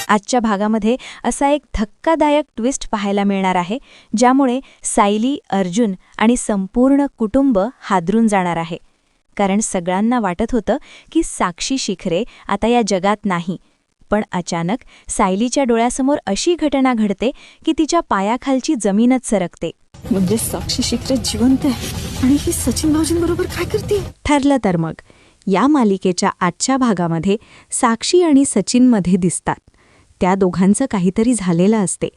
आजच्या भागामध्ये असा एक धक्कादायक ट्विस्ट पाहायला मिळणार आहे, ज्यामुळे सायली, अर्जुन आणि संपूर्ण कुटुंब हादरून जाणार आहे. कारण सगळ्यांना वाटत होतं की साक्षी शिखरे आता या जगात नाही. पण अचानक सायलीच्या डोळ्यासमोर अशी घटना घडते की तिच्या पायाखालची जमीनच सरकते. म्हणजे साक्षी शिखरे जिवंत आहे आणि ही सचिन भाऊजींबरोबर काय करते? ठरलं तर मग या मालिकेच्या आजच्या भागामध्ये साक्षी आणि सचिनमध्ये दिसतात. त्या दोघांचं काहीतरी झालेलं असते.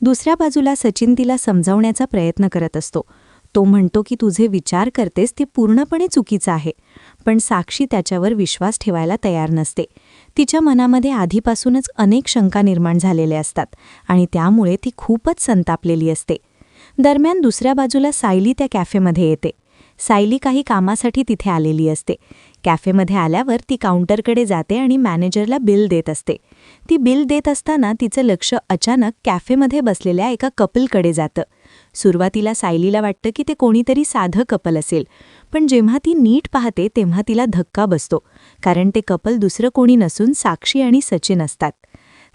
दुसऱ्या बाजूला सचिन तिला समजावण्याचा प्रयत्न करत असतो. तो म्हणतो की तुझे विचार करतेस ते पूर्णपणे चुकीचं आहे. पण साक्षी त्याच्यावर विश्वास ठेवायला तयार नसते. तिच्या मनामध्ये आधीपासूनच अनेक शंका निर्माण झालेल्या असतात आणि त्यामुळे ती खूपच संतापलेली असते. दरम्यान दुसऱ्या बाजूला सायली त्या कॅफेमध्ये येते. सायली काही कामासाठी तिथे आलेली असते. कॅफेमध्ये आल्यावर ती काउंटरकडे जाते आणि मॅनेजरला बिल देत असते. ती बिल देत असताना तिचं लक्ष अचानक कॅफेमध्ये बसलेल्या एका कपलकडे जातं. सुरुवातीला सायलीला वाटतं की ते कोणीतरी साधं कपल असेल, पण जेव्हा ती नीट पाहते तेव्हा तिला धक्का बसतो. कारण ते कपल दुसरं कोणी नसून साक्षी आणि सचिन असतात.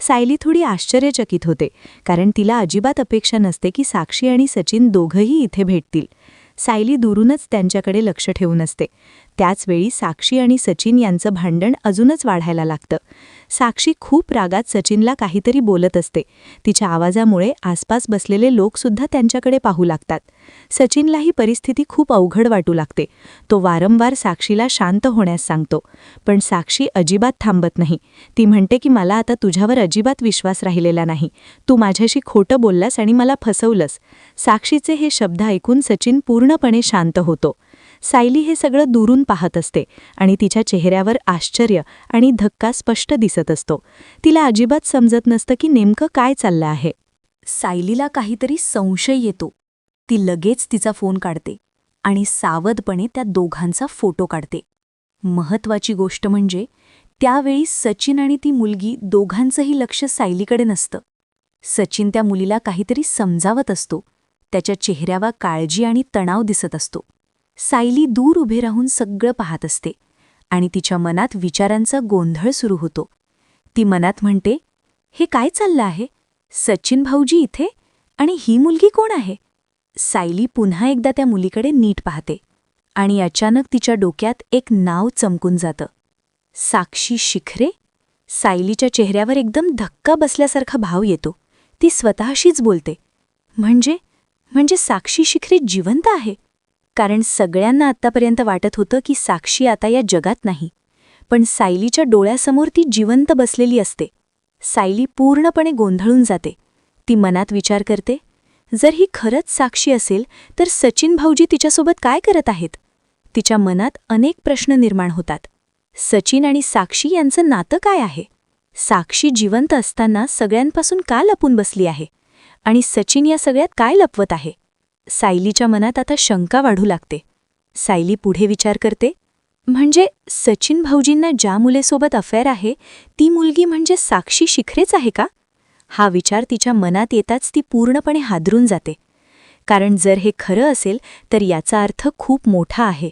सायली थोडी आश्चर्यचकित होते, कारण तिला अजिबात अपेक्षा नसते की साक्षी आणि सचिन दोघंही इथे भेटतील. सायली दुरूनच त्यांच्याकडे लक्ष ठेवून असते. त्याचवेळी साक्षी आणि सचिन यांचं भांडण अजूनच वाढायला लागतं. साक्षी खूप रागात सचिनला काहीतरी बोलत असते. तिच्या आवाजामुळे आसपास बसलेले लोकसुद्धा त्यांच्याकडे पाहू लागतात. सचिनला ही परिस्थिती खूप अवघड वाटू लागते. तो वारंवार साक्षीला शांत होण्यास सांगतो, पण साक्षी अजिबात थांबत नाही. ती म्हणते की मला आता तुझ्यावर अजिबात विश्वास राहिलेला नाही. तू माझ्याशी खोटं बोललास आणि मला फसवलंस. साक्षीचे हे शब्द ऐकून सचिन पूर्णपणे शांत होतो. सायली हे सगळं दुरून पाहत असते आणि तिच्या चेहऱ्यावर आश्चर्य आणि धक्का स्पष्ट दिसत असतो. तिला अजिबात समजत नसतं की नेमकं काय चाललं आहे. सायलीला काहीतरी संशय येतो. ती लगेच तिचा फोन काढते आणि सावधपणे त्या दोघांचा फोटो काढते. महत्त्वाची गोष्ट म्हणजे त्यावेळी सचिन आणि ती मुलगी दोघांचंही लक्ष सायलीकडे नसतं. सचिन त्या मुलीला काहीतरी समजावत असतो. त्याच्या चेहऱ्यावर काळजी आणि तणाव दिसत असतो. सायली दूर उभे राहून सगळं पाहत असते आणि तिच्या मनात विचारांचा गोंधळ सुरू होतो. ती मनात म्हणते, हे काय चाललं आहे? सचिन भाऊजी इथे आणि ही मुलगी कोण आहे? सायली पुन्हा एकदा त्या मुलीकडे नीट पाहते आणि अचानक तिच्या डोक्यात एक नाव चमकून जातं. साक्षी शिखरे? सायलीच्या चेहऱ्यावर एकदम धक्का बसल्यासारखा भाव येतो. ती स्वतःशीच बोलते, म्हणजे साक्षी शिखरे जिवंत आहे. कारण सगळ्यांना आत्तापर्यंत वाटत होतं की साक्षी आता या जगात नाही, पण सायलीच्या डोळ्यासमोर ती जिवंत बसलेली असते. सायली पूर्णपणे गोंधळून जाते. ती मनात विचार करते, जर ही खरंच साक्षी असेल तर सचिन भाऊजी तिच्यासोबत काय करत आहेत? तिच्या मनात अनेक प्रश्न निर्माण होतात. सचिन आणि साक्षी यांचं नातं काय आहे? साक्षी जिवंत असताना सगळ्यांपासून का लपून बसली आहे? आणि सचिन या सगळ्यात काय लपवत आहे? सायलीच्या मनात आता शंका वाढू लागते. सायली पुढे विचार करते, म्हणजे सचिन भाऊजींना ज्या मुलेसोबत अफेअर आहे ती मुलगी म्हणजे साक्षी शिखरेच आहे का? हा विचार तिच्या मनात येताच ती पूर्णपणे हादरून जाते. कारण जर हे खरं असेल तर याचा अर्थ खूप मोठा आहे.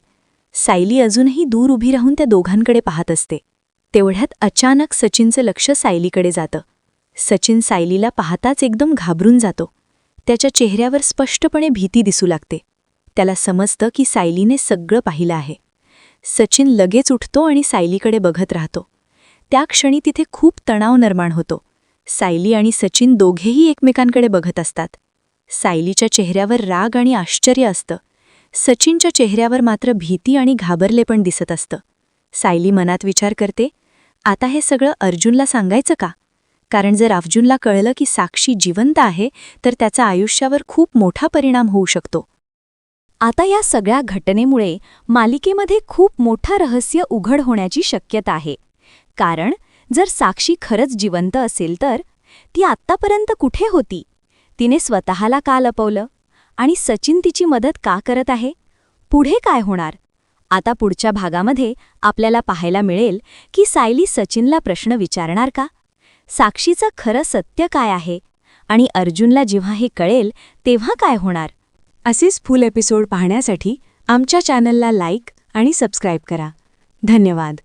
सायली अजूनही दूर उभी राहून त्या दोघांकडे पाहत असते. तेवढ्यात अचानक सचिनचं लक्ष सायलीकडे जातं. सचिन सायलीला पाहताच एकदम घाबरून जातो. त्याच्या चेहऱ्यावर स्पष्टपणे भीती दिसू लागते. त्याला समजतं की सायलीने सगळं पाहिलं आहे. सचिन लगेच उठतो आणि सायलीकडे बघत राहतो. त्या क्षणी तिथे खूप तणाव निर्माण होतो. सायली आणि सचिन दोघेही एकमेकांकडे बघत असतात. सायलीच्या चेहऱ्यावर राग आणि आश्चर्य असतं. सचिनच्या चेहऱ्यावर मात्र भीती आणि घाबरलेपण दिसत असतं. सायली मनात विचार करते, आता हे सगळं अर्जुनला सांगायचं का? कारण जर अर्जुनला कळलं की साक्षी जिवंत आहे तर त्याचा आयुष्यावर खूप मोठा परिणाम होऊ शकतो. आता या सगळ्या घटनेमुळे मालिकेमध्ये खूप मोठं रहस्य उघड होण्याची शक्यता आहे. कारण जर साक्षी खरंच जिवंत असेल तर ती आत्तापर्यंत कुठे होती? तिने स्वतःला का लपवलं? आणि सचिन तिची मदत का करत आहे? पुढे काय होणार? आता पुढच्या भागामध्ये आपल्याला पाहायला मिळेल की सायली सचिनला प्रश्न विचारणार का? साक्षीचं खरं सत्य काय आहे? आणि अर्जुनला जेव्हा हे कळेल तेव्हा काय होणार? असेच फुल एपिसोड पाहण्यासाठी आमच्या चॅनलला लाईक आणि सबस्क्राईब करा. धन्यवाद.